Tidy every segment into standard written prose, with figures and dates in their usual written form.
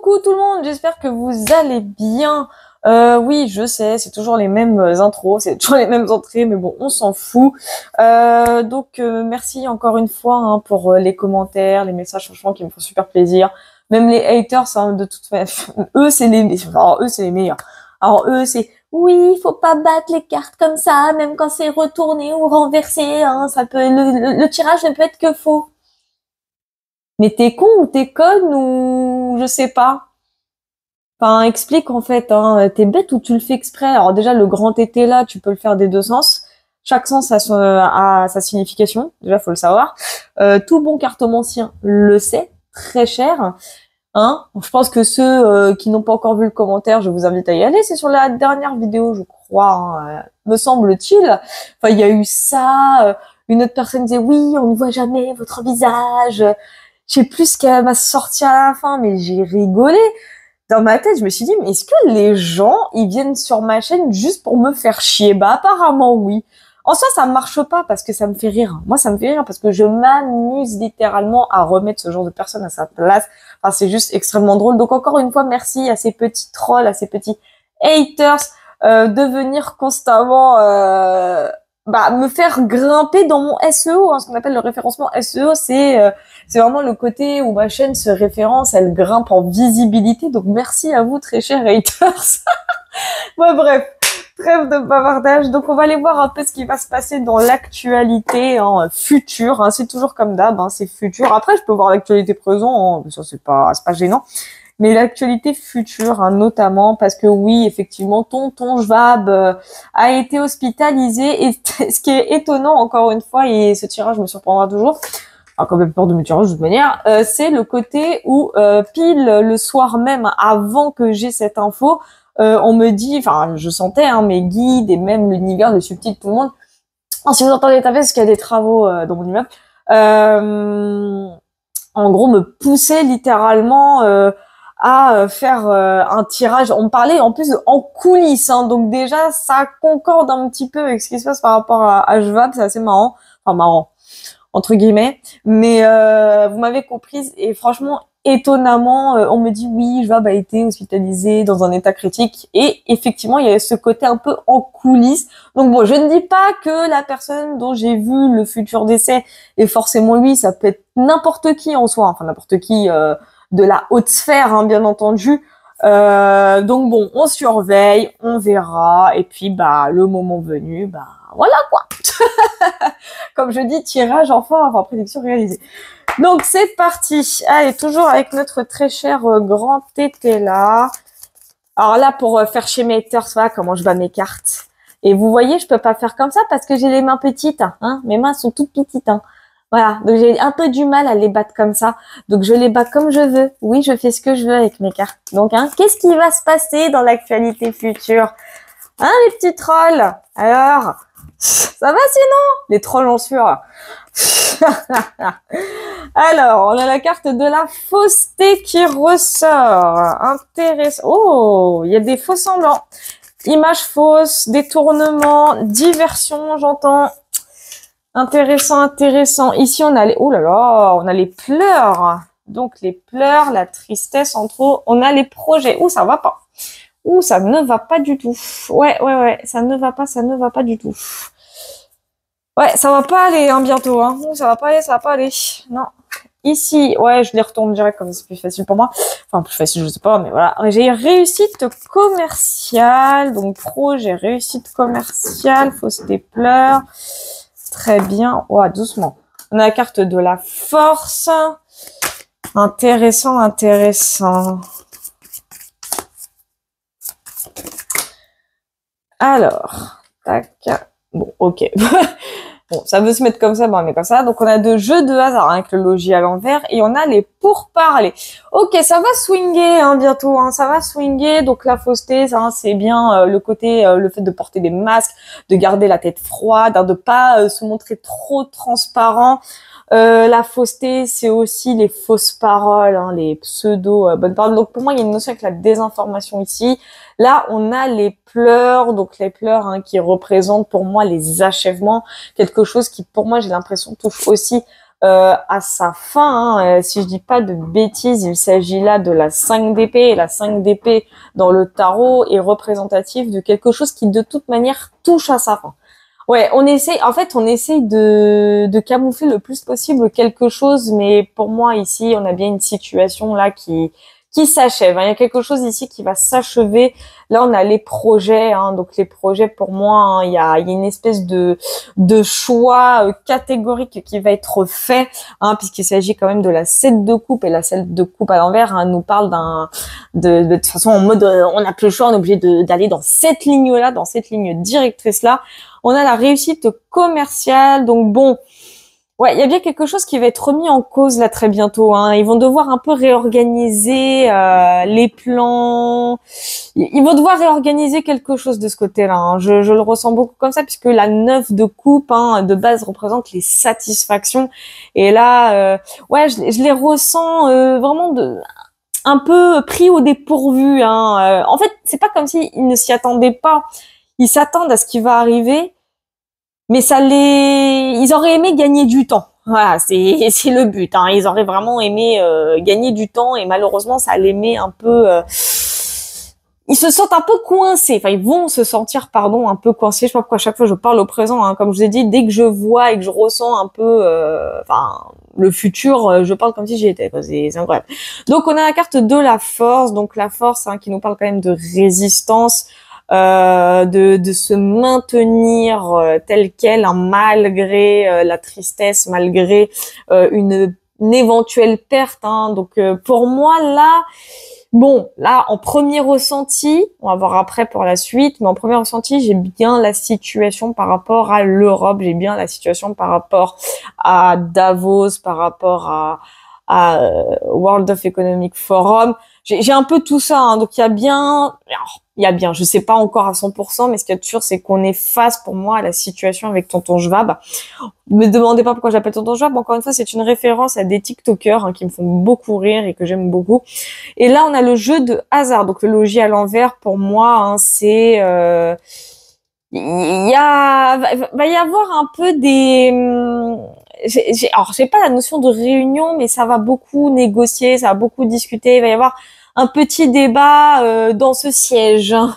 Coucou tout le monde, j'espère que vous allez bien. Oui, je sais, c'est toujours les mêmes intros, c'est toujours les mêmes entrées, mais bon, on s'en fout. Merci encore une fois hein, pour les commentaires, les messages franchement qui me font super plaisir. Même les haters, hein, de toute façon, eux c'est les meilleurs. Alors eux c'est oui, faut pas battre les cartes comme ça, même quand c'est retourné ou renversé, hein, ça peut le tirage ne peut être que faux. Mais t'es con ou t'es conne ou je sais pas. Enfin, explique en fait, hein, t'es bête ou tu le fais exprès. Alors déjà, le grand tété là, tu peux le faire des deux sens. Chaque sens a sa signification, déjà faut le savoir. Tout bon cartomancien le sait, très cher. Hein, je pense que ceux qui n'ont pas encore vu le commentaire, je vous invite à y aller. C'est sur la dernière vidéo, je crois, hein, me semble-t-il. Enfin, il y a eu ça. Une autre personne disait oui, on ne voit jamais votre visage. Je sais plus ce qu'elle m'a sorti à la fin, mais j'ai rigolé. Dans ma tête, je me suis dit, mais est-ce que les gens, ils viennent sur ma chaîne juste pour me faire chier? Bah, apparemment, oui. En soi, ça marche pas parce que ça me fait rire. Moi, ça me fait rire parce que je m'amuse littéralement à remettre ce genre de personne à sa place. Enfin, c'est juste extrêmement drôle. Donc, encore une fois, merci à ces petits trolls, à ces petits haters, de venir constamment, me faire grimper dans mon SEO, hein, ce qu'on appelle le référencement SEO, c'est vraiment le côté où ma chaîne se référence, elle grimpe en visibilité. Donc merci à vous, très chers haters. Ouais, bref, trêve de bavardage. Donc on va aller voir un peu ce qui va se passer dans l'actualité hein, future. Hein. C'est toujours comme d'hab, hein, c'est futur. Après, je peux voir l'actualité présent, hein, ça c'est pas gênant. Mais l'actualité future, hein, notamment, parce que oui, effectivement, tonton Jvab a été hospitalisé. Et ce qui est étonnant, encore une fois, et ce tirage me surprendra toujours, alors quand même peur de me tirer de toute manière, c'est le côté où pile le soir même, avant que j'ai cette info, on me dit, enfin, je sentais hein, mes guides et même l'univers, le subtil, tout le monde. Oh, si vous entendez taper, parce qu'il y a des travaux dans mon immeuble, en gros, me pousser littéralement à faire un tirage. On me parlait en plus en coulisses, hein, donc déjà ça concorde un petit peu avec ce qui se passe par rapport à Jvab, c'est assez marrant, enfin marrant entre guillemets, mais vous m'avez comprise et franchement étonnamment on me dit oui Jvab a été hospitalisé dans un état critique et effectivement il y a ce côté un peu en coulisses. Donc bon, je ne dis pas que la personne dont j'ai vu le futur décès est forcément lui, ça peut être n'importe qui en soi, enfin n'importe qui de la haute sphère, hein, bien entendu. Donc bon, on surveille, on verra, et puis bah le moment venu, bah voilà quoi. Comme je dis, tirage enfin prédiction réalisée. Donc c'est parti. Allez, toujours avec notre très cher grand tété là. Alors là, pour faire chez mes haters, voilà comment je bats mes cartes. Et vous voyez, je peux pas faire comme ça parce que j'ai les mains petites. Hein. Mes mains sont toutes petites. Hein. Voilà, donc j'ai un peu du mal à les battre comme ça. Donc je les bats comme je veux. Oui, je fais ce que je veux avec mes cartes. Donc, hein, qu'est-ce qui va se passer dans l'actualité future? Hein, les petits trolls? Alors, ça va sinon? Les trolls en sueur. Alors, on a la carte de la fausseté qui ressort. Intéressant. Oh, il y a des faux semblants. Images fausses, détournements, diversion, j'entends. Intéressant, intéressant. Ici, on a les, oh là là, on a les pleurs. Donc, les pleurs, la tristesse, entre autres. On a les projets. Ouh, ça va pas. Ouh, ça ne va pas du tout. Ouais. Ça ne va pas du tout. Ouais, ça va pas aller, hein, bientôt, hein. Ouh, ça va pas aller. Non. Ici, ouais, je les retourne direct comme c'est plus facile pour moi. Enfin, plus facile, je sais pas, mais voilà. J'ai réussite commerciale. Donc, projet, réussite commerciale, fausseté, pleurs. Très bien. Ouais, doucement. On a la carte de la force. Intéressant. Alors, tac. Bon, ok. Bon, ça veut se mettre comme ça, bon, mais comme ça. Donc, on a deux jeux de hasard hein, avec le logis à l'envers et on a les pourparlers. Ok, ça va swinger hein, bientôt. Hein, ça va swinger. Donc, la fausseté, ça, c'est bien le côté, le fait de porter des masques, de garder la tête froide, hein, de pas se montrer trop transparent. La fausseté, c'est aussi les fausses paroles, hein, les pseudo bonnes paroles. Donc pour moi, il y a une notion avec la désinformation ici. Là, on a les pleurs, donc les pleurs hein, qui représentent pour moi les achèvements, quelque chose qui pour moi, j'ai l'impression touche aussi à sa fin. Hein. Si je dis pas de bêtises, il s'agit là de la 5 d'épée. Et la 5 d'épée dans le tarot est représentative de quelque chose qui de toute manière touche à sa fin. Ouais, on essaye de camoufler le plus possible quelque chose, mais pour moi ici, on a bien une situation là qui s'achève. Hein. Il y a quelque chose ici qui va s'achever. Là, on a les projets. Hein. Donc les projets, pour moi, hein, il y a une espèce de choix catégorique qui va être fait, hein, puisqu'il s'agit quand même de la 7 de coupe, et la 7 de coupe à l'envers hein, nous parle de toute façon en mode on n'a plus le choix, on est obligé d'aller dans cette ligne-là, dans cette ligne directrice-là. On a la réussite commerciale. Donc bon. Ouais, il y a bien quelque chose qui va être remis en cause là très bientôt. Hein. Ils vont devoir un peu réorganiser les plans. Ils vont devoir réorganiser quelque chose de ce côté-là. Hein. Je le ressens beaucoup comme ça, puisque la 9 de coupe hein, de base représente les satisfactions. Et là, ouais, je les ressens vraiment un peu pris au dépourvu. Hein. En fait, c'est pas comme s'ils ne s'y attendaient pas. Ils s'attendent à ce qui va arriver. Mais ils auraient aimé gagner du temps. Voilà, c'est le but. Hein. Ils auraient vraiment aimé gagner du temps, et malheureusement, ça les met un peu. Ils se sentent un peu coincés. Enfin, ils vont se sentir, pardon, un peu coincés. Je sais pas pourquoi à chaque fois je parle au présent. Hein. Comme je vous ai dit, dès que je vois et que je ressens un peu, le futur, je parle comme si j'y étais. C'est incroyable. Donc, on a la carte de la force. Donc, la force hein, qui nous parle quand même de résistance. De se maintenir tel quel hein, malgré la tristesse, malgré une éventuelle perte. Hein. Donc pour moi là, bon là en premier ressenti, on va voir après pour la suite, mais en premier ressenti j'ai bien la situation par rapport à l'Europe, j'ai bien la situation par rapport à Davos, par rapport à World of Economic Forum. J'ai un peu tout ça, hein. Donc il y a bien, je sais pas encore à 100%, mais ce qu'il y a de sûr, c'est qu'on est face, pour moi, à la situation avec Tonton Schwab. Me demandez pas pourquoi j'appelle Tonton Schwab. Encore une fois, c'est une référence à des TikTokers hein, qui me font beaucoup rire et que j'aime beaucoup. Et là, on a le jeu de hasard. Donc le logis à l'envers, pour moi, hein, c'est va y avoir un peu des alors j'ai pas la notion de réunion, mais ça va beaucoup négocier, ça va beaucoup discuter, il va y avoir un petit débat dans ce siège. Hein.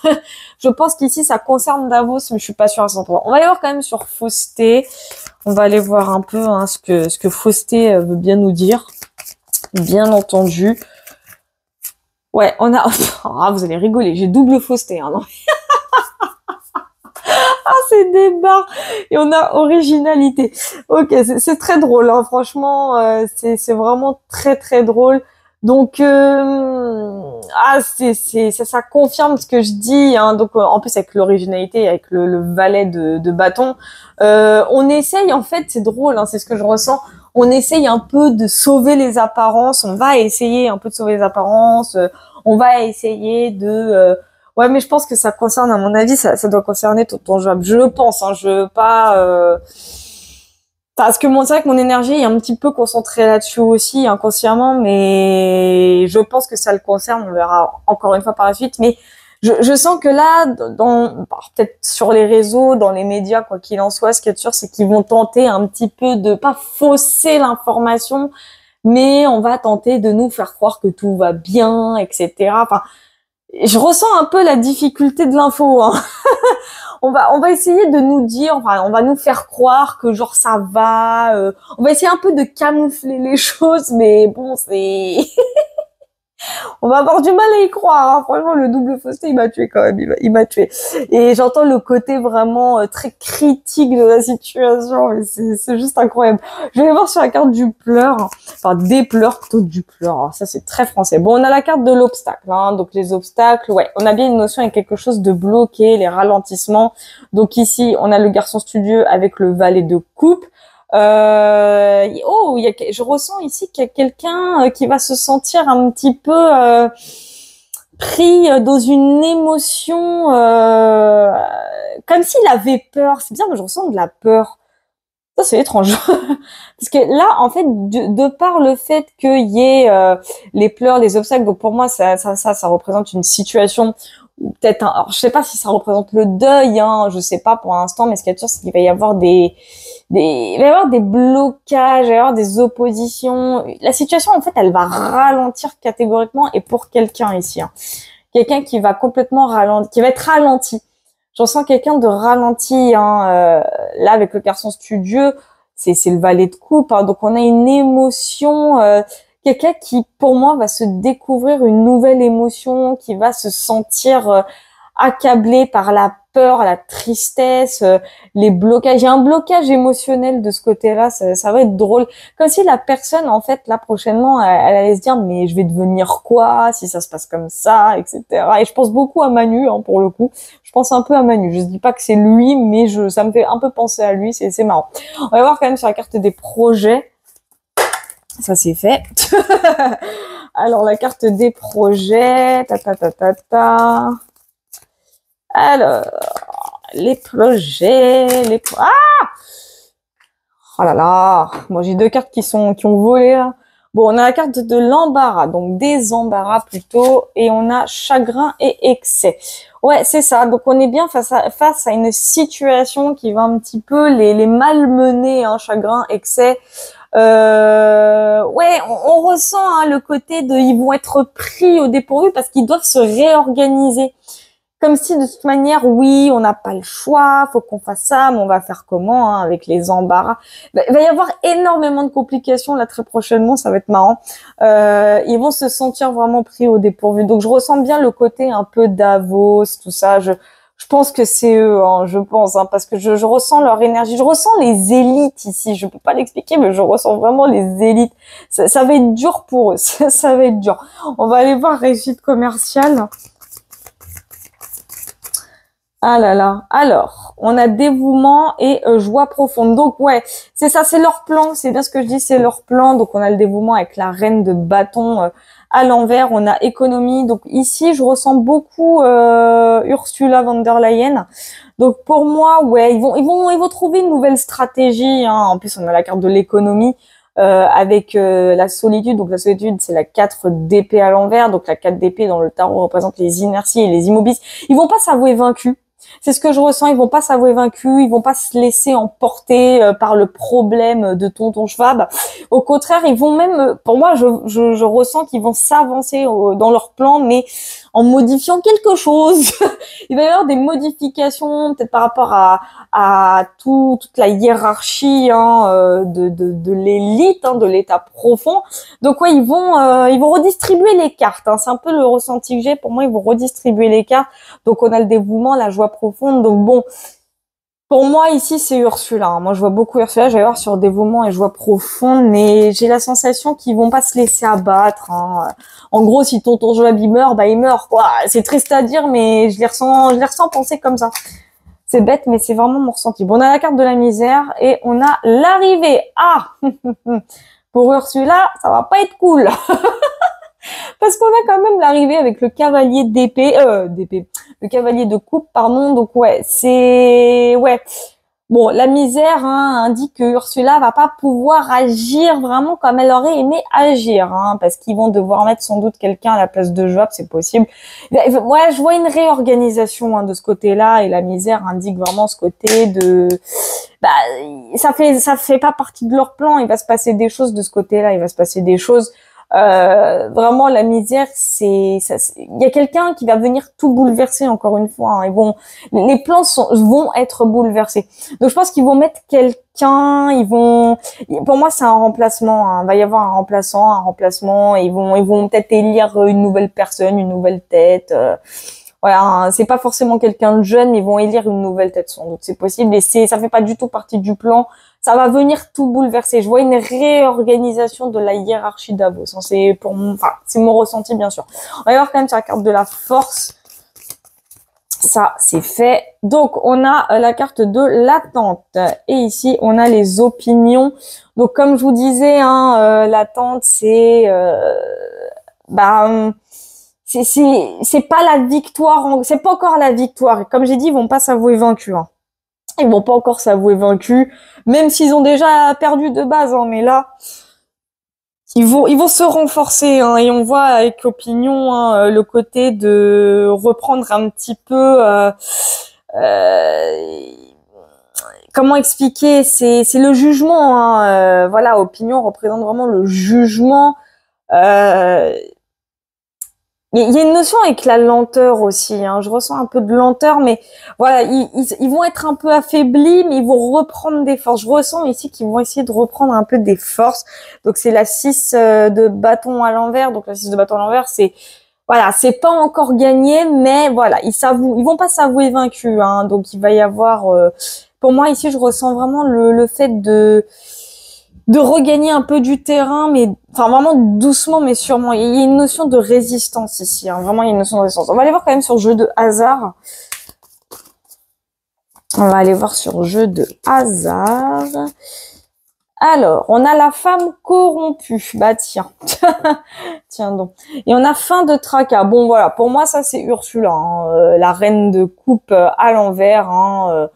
Je pense qu'ici ça concerne Davos, mais je suis pas sûre à 100%. On va aller voir quand même sur Fausté. On va aller voir un peu hein, ce que Fausté veut bien nous dire. Bien entendu. Ouais, on a ah, vous allez rigoler, j'ai double Fausté hein, non. Ah, c'est des barres. Et on a originalité. Ok, c'est très drôle. Hein. Franchement, c'est vraiment très très drôle. Donc, ça confirme ce que je dis. Hein. Donc, en plus avec l'originalité, avec le valet de bâton, on essaye en fait, c'est drôle. Hein, c'est ce que je ressens. On essaye un peu de sauver les apparences. On va essayer un peu de sauver les apparences. On va essayer de ouais, mais je pense que ça concerne, à mon avis, ça doit concerner Tonton Schwab. Je le pense, hein, je veux pas... Parce que c'est vrai que mon énergie est un petit peu concentrée là-dessus aussi, inconsciemment, mais je pense que ça le concerne, on verra encore une fois par la suite. Mais je sens que là, peut-être sur les réseaux, dans les médias, quoi qu'il en soit, ce qui est sûr, c'est qu'ils vont tenter un petit peu de, pas fausser l'information, mais on va tenter de nous faire croire que tout va bien, etc. Enfin, je ressens un peu la difficulté de l'info. Hein. on va essayer de nous dire, enfin, on va nous faire croire que genre ça va. On va essayer un peu de camoufler les choses, mais bon, c'est on va avoir du mal à y croire. Hein. Franchement, le double Fausté, il m'a tué quand même. Il m'a tué. Et j'entends le côté vraiment très critique de la situation. Et c'est juste incroyable. Je vais voir sur la carte du pleur. Enfin, des pleurs plutôt du pleur. Alors, ça, c'est très français. Bon, on a la carte de l'obstacle. Hein. Donc, les obstacles, ouais. On a bien une notion avec quelque chose de bloqué, les ralentissements. Donc, ici, on a le garçon studieux avec le valet de coupe. Je ressens ici qu'il y a quelqu'un qui va se sentir un petit peu pris dans une émotion, comme s'il avait peur. C'est bizarre, mais je ressens de la peur. Ça, c'est étrange. Parce que là, en fait, de par le fait qu'il y ait les pleurs, les obstacles, donc pour moi, ça représente une situation peut-être alors je sais pas si ça représente le deuil, hein, je sais pas pour l'instant, mais ce qu'il y a de sûr, c'est qu'il va y avoir il va y avoir des blocages, il va y avoir des oppositions. La situation, en fait, elle va ralentir catégoriquement et pour quelqu'un ici, hein. Quelqu'un qui va complètement ralentir, qui va être ralenti. Je ressens quelqu'un de ralenti, hein, là, avec le garçon studieux, c'est le valet de coupe, hein, donc on a une émotion, quelqu'un qui, pour moi, va se découvrir une nouvelle émotion, qui va se sentir accablé par la peur, la tristesse, les blocages. Il y a un blocage émotionnel de ce côté-là, ça va être drôle. Comme si la personne, en fait, là, prochainement, elle allait se dire, mais je vais devenir quoi si ça se passe comme ça, etc. Et je pense beaucoup à Manu, hein, pour le coup. Je pense un peu à Manu. Je dis pas que c'est lui, mais ça me fait un peu penser à lui, c'est marrant. On va voir quand même sur la carte des projets. Ça, c'est fait. Alors, la carte des projets, Alors, les projets, oh là là, moi j'ai deux cartes qui ont volé là. Bon, on a la carte de l'embarras, donc des embarras plutôt, et on a chagrin et excès. Ouais, c'est ça. Donc on est bien face à une situation qui va un petit peu les malmener, hein, chagrin, excès. Ouais, on ressent, hein, le côté de ils vont être pris au dépourvu parce qu'ils doivent se réorganiser. Comme si de toute manière, oui, on n'a pas le choix, faut qu'on fasse ça, mais on va faire comment, hein, avec les embarras. Il va y avoir énormément de complications là très prochainement, ça va être marrant. Ils vont se sentir vraiment pris au dépourvu. Donc je ressens bien le côté un peu Davos, tout ça. Je pense que c'est eux, hein, je pense, hein, parce que je ressens leur énergie. Je ressens les élites ici. Je peux pas l'expliquer, mais je ressens vraiment les élites. Ça va être dur pour eux. Ça va être dur. On va aller voir réussite commerciale. Ah là là. Alors, on a dévouement et joie profonde. Donc ouais, c'est ça, c'est leur plan. C'est bien ce que je dis, c'est leur plan. Donc on a le dévouement avec la reine de bâton à l'envers. On a économie. Donc ici, je ressens beaucoup Ursula von der Leyen. Donc pour moi, ouais, ils vont trouver une nouvelle stratégie, hein. En plus, on a la carte de l'économie. Avec la solitude. Donc la solitude, c'est la 4 d'épée à l'envers. Donc la 4 d'épée dans le tarot représente les inerties et les immobilismes. Ils vont pas s'avouer vaincus. C'est ce que je ressens. Ils vont pas s'avouer vaincus. Ils vont pas se laisser emporter par le problème de Tonton Schwab. Au contraire, ils vont même, pour moi, je ressens qu'ils vont s'avancer dans leur plan, mais en modifiant quelque chose. Il va y avoir des modifications, peut-être par rapport à toute la hiérarchie, hein, de l'élite, hein, de l'état profond. Donc ouais, ils vont redistribuer les cartes, hein. C'est un peu le ressenti que j'ai. Pour moi, ils vont redistribuer les cartes. Donc on a le dévouement, la joie profonde. Donc bon, pour moi ici c'est Ursula, hein. Moi je vois beaucoup Ursula. Je vais voir sur dévouement et joie profonde, mais j'ai la sensation qu'ils vont pas se laisser abattre, hein. En gros, si tonton Joab il meurt, bah il meurt, quoi. C'est triste à dire, mais je les ressens penser comme ça. C'est bête, mais c'est vraiment mon ressenti. Bon, on a la carte de la misère et on a l'arrivée. Ah, pour Ursula, ça va pas être cool. Parce qu'on a quand même l'arrivée avec le cavalier le cavalier de coupe, pardon. Donc ouais, ouais. Bon, la misère, hein, indique que Ursula va pas pouvoir agir vraiment comme elle aurait aimé agir, hein, parce qu'ils vont devoir mettre sans doute quelqu'un à la place de Joab, c'est possible. Ouais, je vois une réorganisation, hein, de ce côté-là, et la misère indique vraiment ce côté de, bah, ça fait pas partie de leur plan. Il va se passer des choses de ce côté-là, il va se passer des choses. Vraiment la misère, il y a quelqu'un qui va venir tout bouleverser encore une fois, hein. Les plans vont être bouleversés. Donc je pense qu'ils vont mettre quelqu'un, pour moi c'est un remplacement, hein. Il va y avoir un remplacement, ils vont peut-être élire une nouvelle personne, une nouvelle tête. Voilà, hein. C'est pas forcément quelqu'un de jeune, ils vont élire une nouvelle tête sans doute, c'est possible, et ça fait pas du tout partie du plan. Ça va venir tout bouleverser. Je vois une réorganisation de la hiérarchie Davos. C'est mon ressenti, bien sûr. On va voir quand même sur la carte de la force. Ça, c'est fait. Donc, on a la carte de l'attente. Et ici, on a les opinions. Donc, comme je vous disais, hein, l'attente, c'est pas la victoire. C'est pas encore la victoire. Et comme j'ai dit, ils vont pas s'avouer vaincus, hein. Ils vont pas encore s'avouer vaincus, même s'ils ont déjà perdu de base, hein, mais là, ils vont se renforcer, hein, et on voit avec l'opinion, hein, le côté de reprendre un petit peu, euh, comment expliquer, c'est le jugement, hein, voilà, opinion représente vraiment le jugement. Euh, il y a une notion avec la lenteur aussi, hein. Je ressens un peu de lenteur, mais voilà, ils vont être un peu affaiblis, mais ils vont reprendre des forces. Je ressens ici qu'ils vont essayer de reprendre un peu des forces. Donc c'est la 6 de bâton à l'envers. Donc la 6 de bâton à l'envers, c'est voilà, c'est pas encore gagné, mais voilà, ils vont pas s'avouer vaincus, hein. Donc il va y avoir, pour moi ici, je ressens vraiment le fait de regagner un peu du terrain, mais enfin vraiment doucement, mais sûrement. Il y a une notion de résistance ici, hein. Vraiment, il y a une notion de résistance. On va aller voir quand même sur jeu de hasard. On va aller voir sur jeu de hasard. Alors, on a la femme corrompue. Bah tiens, tiens donc. Et on a fin de tracas. Bon voilà, pour moi ça c'est Ursula, hein, la reine de coupe à l'envers, hein.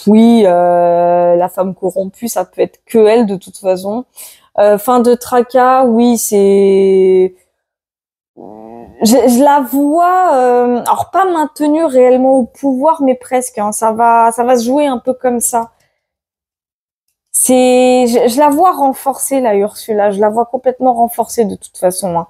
Oui, la femme corrompue, ça peut être que elle de toute façon. Fin de tracas, oui, c'est... Je la vois, alors pas maintenue réellement au pouvoir, mais presque, hein. Ça va se jouer un peu comme ça. Je la vois renforcée, la Ursula. Je la vois complètement renforcée de toute façon, hein.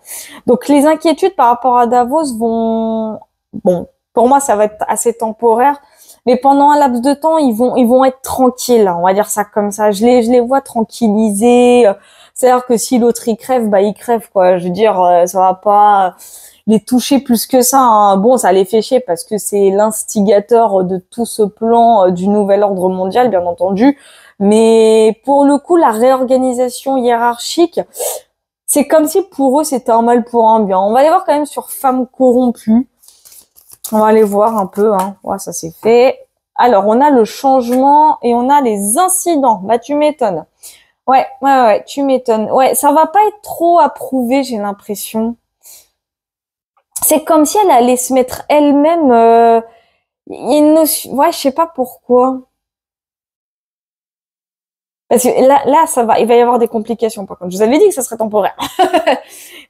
Donc les inquiétudes par rapport à Davos vont, bon, pour moi ça va être assez temporaire, mais pendant un laps de temps ils vont être tranquilles, hein. On va dire ça comme ça. Je les vois tranquillisés. C'est-à-dire que si l'autre il crève, bah il crève quoi. Je veux dire, ça va pas les toucher plus que ça, hein. Bon, ça les fait chier parce que c'est l'instigateur de tout ce plan du nouvel ordre mondial, bien entendu. Mais pour le coup, la réorganisation hiérarchique, c'est comme si pour eux, c'était un mal pour un bien. On va aller voir quand même sur femmes corrompues. On va aller voir un peu, hein. Ouais, ça c'est fait. Alors, on a le changement et on a les incidents. Bah, tu m'étonnes. Ouais, tu m'étonnes. Ouais, ça va pas être trop approuvé, j'ai l'impression. C'est comme si elle allait se mettre elle-même, il y a une notion, ouais, je sais pas pourquoi. Parce que là, ça va, il va y avoir des complications, par contre. Je vous avais dit que ça serait temporaire.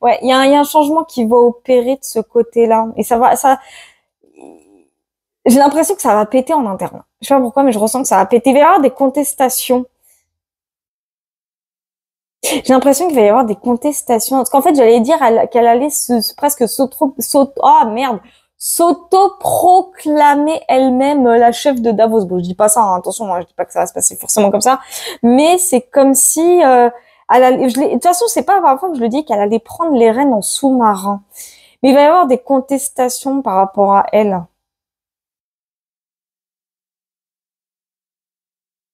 Ouais, il y a un changement qui va opérer de ce côté-là. Et j'ai l'impression que ça va péter en interne. Je sais pas pourquoi, mais je ressens que ça va péter. Il va y avoir des contestations. J'ai l'impression qu'il va y avoir des contestations. Parce qu'en fait, j'allais dire qu'elle allait presque s'auto-proclamer elle-même la chef de Davos. Bon, je dis pas ça, hein, attention, moi, je dis pas que ça va se passer forcément comme ça. Mais c'est comme si, de toute façon, c'est pas la première fois que je le dis qu'elle allait prendre les rênes en sous-marin. Mais il va y avoir des contestations par rapport à elle.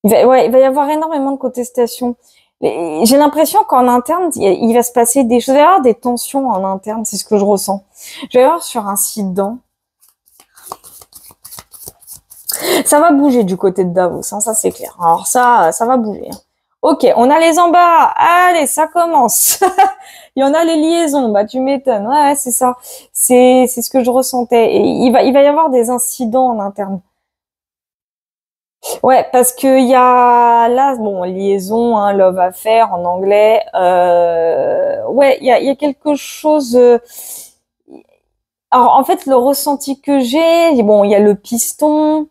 Il va y avoir énormément de contestations. J'ai l'impression qu'en interne, il va se passer des choses. Il va y avoir des tensions en interne, c'est ce que je ressens. Je vais voir sur incident. Ça va bouger du côté de Davos, hein, ça c'est clair. Alors ça va bouger, hein. Ok, on a les embats. Allez, ça commence. Il y en a les liaisons. Bah tu m'étonnes. Ouais, c'est ça. C'est ce que je ressentais. Et il va y avoir des incidents en interne. Ouais, parce que il y a là, bon, liaison, hein, love affair en anglais. Ouais, il y a quelque chose. Alors en fait, le ressenti que j'ai, bon, il y a le piston.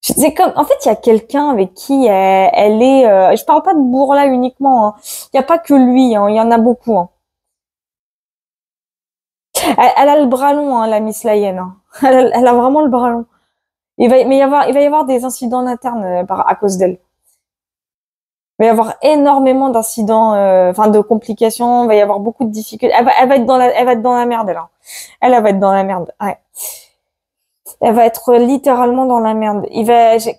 C'est comme, en fait, il y a quelqu'un avec qui elle est. Je parle pas de Bourla uniquement, hein. Il y a pas que lui, hein, il y en a beaucoup, hein. Elle a le bras long, hein, la Miss Lyon, hein. Elle a vraiment le bras long. Il va y avoir des incidents internes à cause d'elle. Il va y avoir énormément d'incidents, enfin de complications. Il va y avoir beaucoup de difficultés. Elle va être elle va être dans la merde, elle, hein. Elle va être dans la merde. Ouais. Elle va être littéralement dans la merde.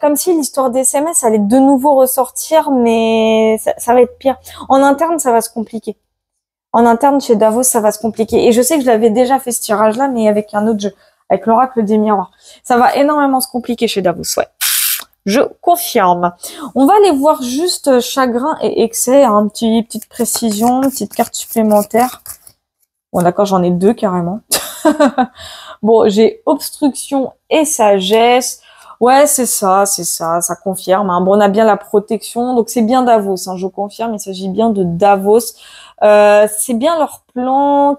Comme si l'histoire des SMS allait de nouveau ressortir, mais ça va être pire. En interne, ça va se compliquer. En interne, chez Davos, ça va se compliquer. Et je sais que je l'avais déjà fait ce tirage-là, mais avec un autre jeu, avec l'oracle des miroirs. Ça va énormément se compliquer chez Davos, ouais. Je confirme. On va aller voir juste chagrin et excès, hein, petite précision, petite carte supplémentaire. Bon, d'accord, j'en ai deux carrément. Bon, j'ai obstruction et sagesse. Ouais, ça confirme, hein. Bon, on a bien la protection, donc c'est bien Davos, hein, je confirme, il s'agit bien de Davos. C'est bien leur plan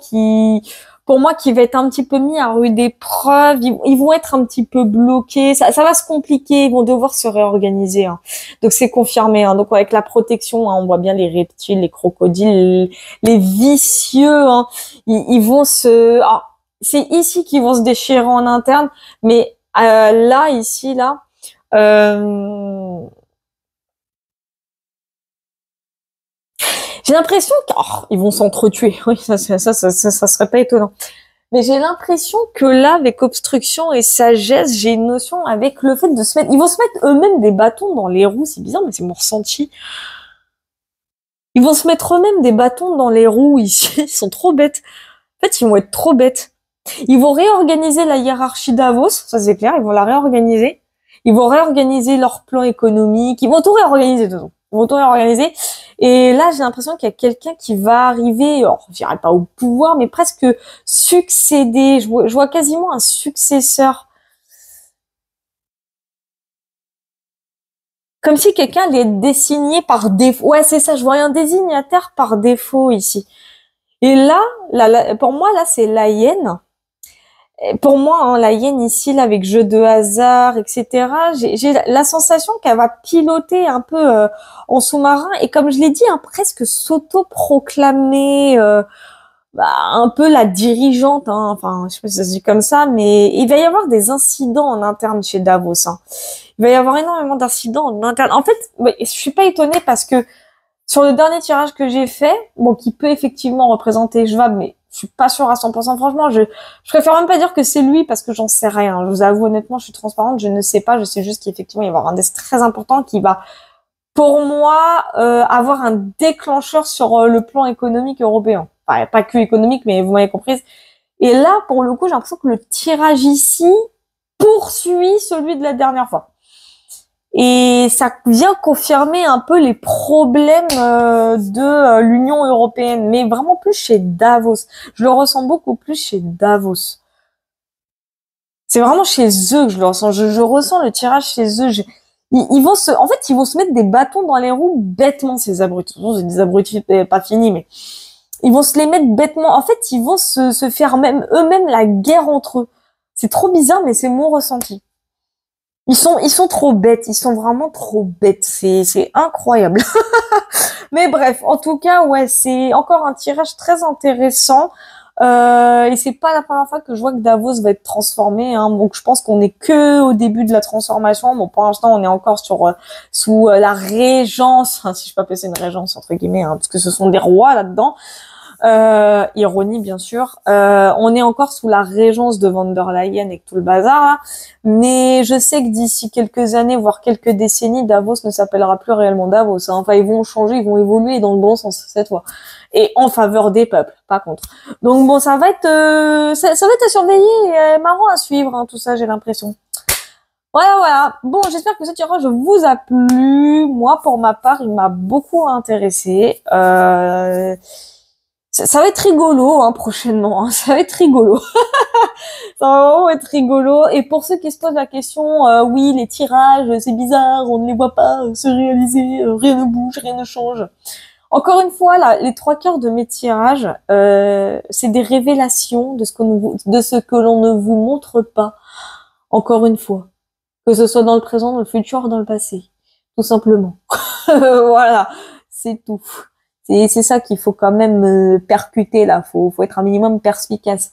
pour moi, qui va être un petit peu mis à rude épreuve. Ils vont être un petit peu bloqués, ça va se compliquer, ils vont devoir se réorganiser, hein. Donc c'est confirmé, hein. Donc avec la protection, hein, on voit bien les reptiles, les crocodiles, les vicieux, hein. Ils vont c'est ici qu'ils vont se déchirer en interne, mais là, ici, là, euh, j'ai l'impression qu'ils vont s'entretuer. Oui, ça serait pas étonnant. Mais j'ai l'impression que là, avec obstruction et sagesse, j'ai une notion avec le fait de se mettre... Ils vont se mettre eux-mêmes des bâtons dans les roues. C'est bizarre, mais c'est mon ressenti. Ils vont se mettre eux-mêmes des bâtons dans les roues ici. Ils sont trop bêtes. En fait, ils vont être trop bêtes. Ils vont réorganiser la hiérarchie Davos, ça c'est clair, ils vont la réorganiser. Ils vont réorganiser leur plan économique, ils vont tout réorganiser, de toute façon. Ils vont tout réorganiser. Et là, j'ai l'impression qu'il y a quelqu'un qui va arriver, alors, je dirais pas au pouvoir, mais presque succéder. Je vois quasiment un successeur. Comme si quelqu'un allait être désigné par défaut. Ouais, c'est ça, je vois un désignataire par défaut ici. Et là, pour moi, là, c'est la hyène. Et pour moi, hein, la hyène ici, là, avec jeu de hasard, etc., j'ai la sensation qu'elle va piloter un peu en sous-marin et, comme je l'ai dit, hein, presque s'auto-proclamer un peu la dirigeante, hein. Enfin, je sais pas si ça se dit comme ça, mais il va y avoir des incidents en interne chez Davos, hein. Il va y avoir énormément d'incidents en interne. En fait, ouais, je suis pas étonnée parce que sur le dernier tirage que j'ai fait, bon, qui peut effectivement représenter Schwab, mais je suis pas sûre à 100%. Franchement, je préfère même pas dire que c'est lui parce que j'en sais rien. Je vous avoue honnêtement, je suis transparente, je ne sais pas. Je sais juste qu'effectivement, il va y avoir un indice très important qui va, pour moi, avoir un déclencheur sur le plan économique européen. Enfin, pas que économique, mais vous m'avez comprise. Et là, pour le coup, j'ai l'impression que le tirage ici poursuit celui de la dernière fois. Et ça vient confirmer un peu les problèmes de l'Union européenne, mais vraiment plus chez Davos. Je le ressens beaucoup plus chez Davos. C'est vraiment chez eux que je le ressens. Je ressens le tirage chez eux. Ils vont en fait, ils vont se mettre des bâtons dans les roues bêtement, ces abrutis. C'est des abrutis pas finis, mais ils vont se les mettre bêtement. En fait, ils vont se faire même eux-mêmes la guerre entre eux. C'est trop bizarre, mais c'est mon ressenti. Ils sont trop bêtes, ils sont vraiment trop bêtes, c'est incroyable. Mais bref, en tout cas, ouais, c'est encore un tirage très intéressant. Et c'est pas la première fois que je vois que Davos va être transformé, hein. Donc je pense qu'on est que au début de la transformation. Bon, pour l'instant, on est encore sous la régence, hein, si je peux appeler ça une régence entre guillemets, hein, parce que ce sont des rois là-dedans. Ironie bien sûr. On est encore sous la régence de von der Leyen et tout le bazar là. Mais je sais que d'ici quelques années, voire quelques décennies, Davos ne s'appellera plus réellement Davos, hein. Enfin, ils vont changer, ils vont évoluer dans le bon sens cette fois. Et en faveur des peuples, pas contre. Donc bon, ça va être ça va être à surveiller et marrant à suivre, hein, tout ça, j'ai l'impression. Voilà. Bon, j'espère que ce tirage vous a plu. Moi, pour ma part, il m'a beaucoup intéressé. Ça va être rigolo, hein, prochainement, hein. Ça va être rigolo. Ça va vraiment être rigolo. Et pour ceux qui se posent la question, oui, les tirages, c'est bizarre, on ne les voit pas se réaliser, rien ne bouge, rien ne change. Encore une fois, là, les 3/4 de mes tirages, c'est des révélations de ce que l'on ne vous montre pas. Encore une fois. Que ce soit dans le présent, dans le futur, dans le passé. Tout simplement. Voilà. C'est tout. C'est ça qu'il faut quand même percuter là. Faut être un minimum perspicace.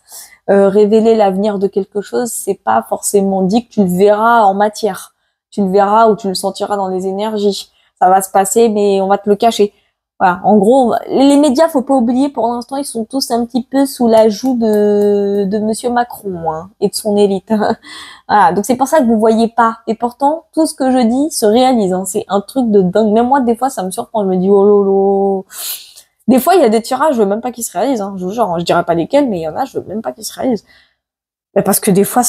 Révéler l'avenir de quelque chose, c'est pas forcément dit que tu le verras en matière. Tu le verras ou tu le sentiras dans les énergies. Ça va se passer, mais on va te le cacher. Voilà. En gros, les médias, faut pas oublier, pour l'instant, ils sont tous un petit peu sous la joue de Monsieur Macron, hein, et de son élite. Voilà. Donc c'est pour ça que vous voyez pas. Et pourtant, tout ce que je dis se réalise, hein. C'est un truc de dingue. Même moi, des fois, ça me surprend. Je me dis, oh lolo. Des fois, il y a des tirages, je veux même pas qu'ils se réalisent, hein. Je vous jure, je dirais pas lesquels, mais il y en a, je veux même pas qu'ils se réalisent. Mais parce que des fois,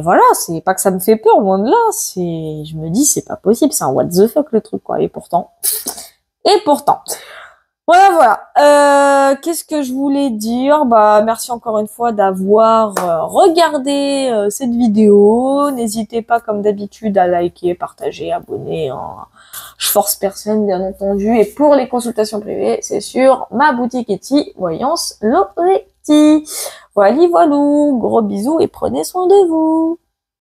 voilà, c'est pas que ça me fait peur, loin de là. Je me dis, c'est pas possible. C'est un what the fuck, le truc, quoi. Et pourtant. Voilà. Qu'est-ce que je voulais dire? Bah, merci encore une fois d'avoir regardé cette vidéo. N'hésitez pas, comme d'habitude, à liker, partager, abonner, hein. Je force personne, bien entendu. Et pour les consultations privées, c'est sur ma boutique Etsy, Voyance Loretti. Voilà, voilou. Gros bisous et prenez soin de vous.